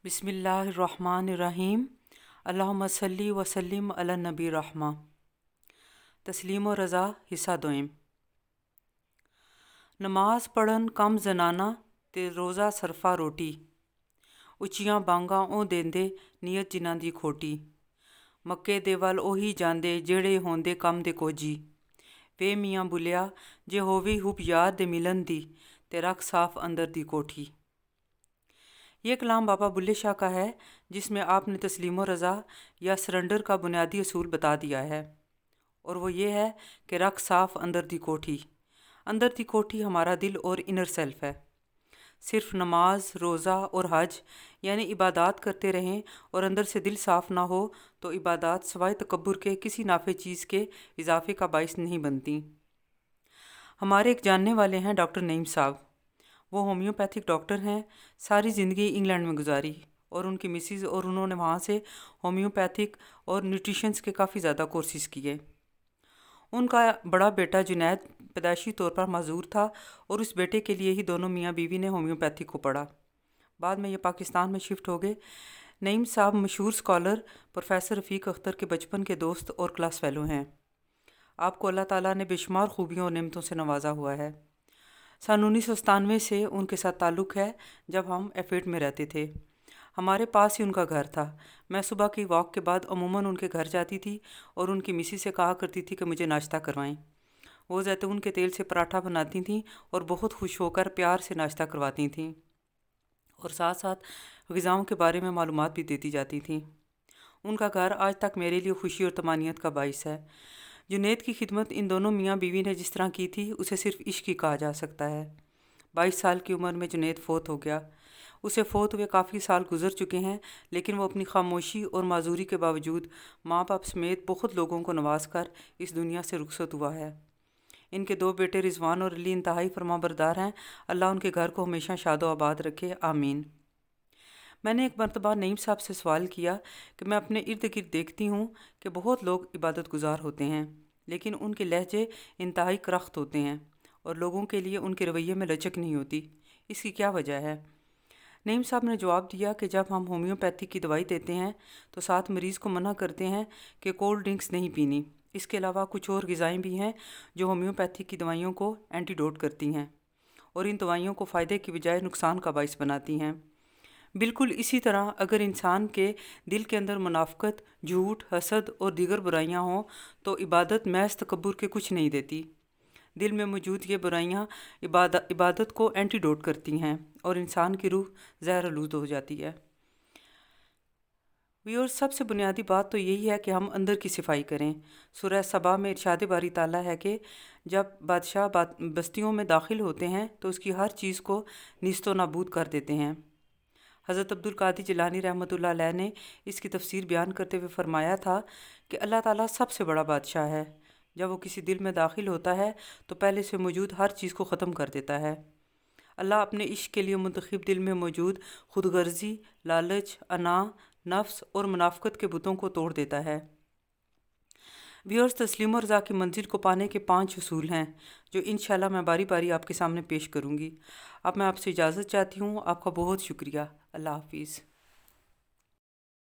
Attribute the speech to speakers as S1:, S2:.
S1: बिस्मिल्लाहिर्रहमानिर्रहीम। अल्लाहुम्मा सल्ली व सल्लिम अला नबी रहमा। तस्लीम व रज़ा हिस्सा दोयम। नमाज पढ़न कम जनाना ते रोज़ा सरफा रोटी, उचियां बांगा ओ देंदे नीयत जिन्हां दी खोटी। मक्के दे वल ओही जांदे जेड़े होंदे कम दे कोजी। वे मियाँ बुलिया जे होवी हुब यार दे मिलन दी ते रख साफ अंदर दी कोठी। ये कलाम बाबा बुल्ले शाह का है, जिसमें आपने तस्लीम व रज़ा या सरेंडर का बुनियादी असूल बता दिया है, और वो ये है कि रख साफ अंदर दी कोठी। अंदर दी कोठी हमारा दिल और इनर सेल्फ है। सिर्फ नमाज, रोज़ा और हज यानी इबादत करते रहें और अंदर से दिल साफ़ ना हो तो इबादत सवाए तकब्बुर के किसी नाफे चीज़ के इजाफे का बाइस नहीं बनती। हमारे एक जानने वाले हैं डॉक्टर नईम साहब। वो होम्योपैथिक डॉक्टर हैं। सारी ज़िंदगी इंग्लैंड में गुजारी और उनकी मिसिज़ और उन्होंने वहाँ से होम्योपैथिक और न्यूट्रिशंस के काफ़ी ज़्यादा कोर्सेज़ किए। उनका बड़ा बेटा जुनैद पैदाइशी तौर पर माजूर था और उस बेटे के लिए ही दोनों मियाँ बीवी ने होम्योपैथिक को पढ़ा। बाद में ये पाकिस्तान में शिफ्ट हो गए। नईम साहब मशहूर स्कॉलर प्रोफेसर रफ़ीक अख्तर के बचपन के दोस्त और क्लास फेलो हैं। आपको अल्लाह ताला ने बेशुमार खूबियों और नेमतों से नवाजा हुआ है। सन 1997 से उनके साथ ताल्लुक़ है, जब हम एफेड में रहते थे। हमारे पास ही उनका घर था। मैं सुबह की वॉक के बाद अमूमन उनके घर जाती थी और उनकी मिसी से कहा करती थी कि मुझे नाश्ता करवाएं। वो जैतून के तेल से पराठा बनाती थीं और बहुत खुश होकर प्यार से नाश्ता करवाती थीं और साथ साथ ग़िज़ाओं के बारे में मालूमात भी देती जाती थीं। उनका घर आज तक मेरे लिए खुशी और तमानियत का बाइस है। जुनैद की खिदमत इन दोनों मियाँ बीवी ने जिस तरह की थी, उसे सिर्फ इश्क ही कहा जा सकता है। 22 साल की उम्र में जुनैद फ़ौत हो गया। उसे फ़ौत हुए काफ़ी साल गुजर चुके हैं, लेकिन वो अपनी खामोशी और माजूरी के बावजूद माँ बाप समेत बहुत लोगों को नवाज कर इस दुनिया से रुखसत हुआ है। इनके दो बेटे रिजवान और अली इंतहाई फरमाबरदार हैं। अल्लाह उनके घर को हमेशा शादो आबाद रखे, आमीन। मैंने एक मरतबा नईम साहब से सवाल किया कि मैं अपने इर्द गिर्द देखती हूँ कि बहुत लोग इबादत गुजार होते हैं, लेकिन उनके लहजे इंतहाई करख्त होते हैं और लोगों के लिए उनके रवैये में लचक नहीं होती। इसकी क्या वजह है? नईम साहब ने जवाब दिया कि जब हम होम्योपैथिक की दवाई देते हैं तो साथ मरीज़ को मना करते हैं कि कोल्ड ड्रिंक्स नहीं पीनी। इसके अलावा कुछ और ग़िज़ाएँ भी हैं जो होम्योपैथिक की दवाइयों को एंटीडोट करती हैं और इन दवाइयों को फ़ायदे की बजाय नुकसान का बाइस बनाती हैं। बिल्कुल इसी तरह अगर इंसान के दिल के अंदर मुनाफ़क़त, झूठ, हसद और दीगर बुराइयां हों तो इबादत महज तकब्बुर के कुछ नहीं देती। दिल में मौजूद ये बुराइयां इबादत को एंटीडोट करती हैं और इंसान की रूह ज़हर आलूद हो जाती है। और सबसे बुनियादी बात तो यही है कि हम अंदर की सफाई करें। सूरह सबा में इरशाद बारी ताला है कि जब बादशाह बस्तियों में दाखिल होते हैं तो उसकी हर चीज़ को नीस्तो नाबूद कर देते हैं। हज़रत अब्दुल कादिर जिलानी रहमतुल्लाह अलैह ने इसकी तफसीर बयान करते हुए फरमाया था कि अल्लाह ताला सबसे बड़ा बादशाह है। जब वो किसी दिल में दाखिल होता है तो पहले से मौजूद हर चीज़ को ख़त्म कर देता है। अल्लाह अपने इश्क के लिए मुंतखब दिल में मौजूद खुदगर्जी, लालच, अना, नफ्स और मुनाफ़क़त के बुतों को तोड़ देता है। व्यूअर्स, तस्लीम और रज़ा की मंजिल को पाने के 5 उसूल हैं जो इंशाल्लाह मैं बारी बारी आपके सामने पेश करूँगी। अब मैं आपसे इजाज़त चाहती हूँ। आपका बहुत शुक्रिया। अल्लाह हाफिज़।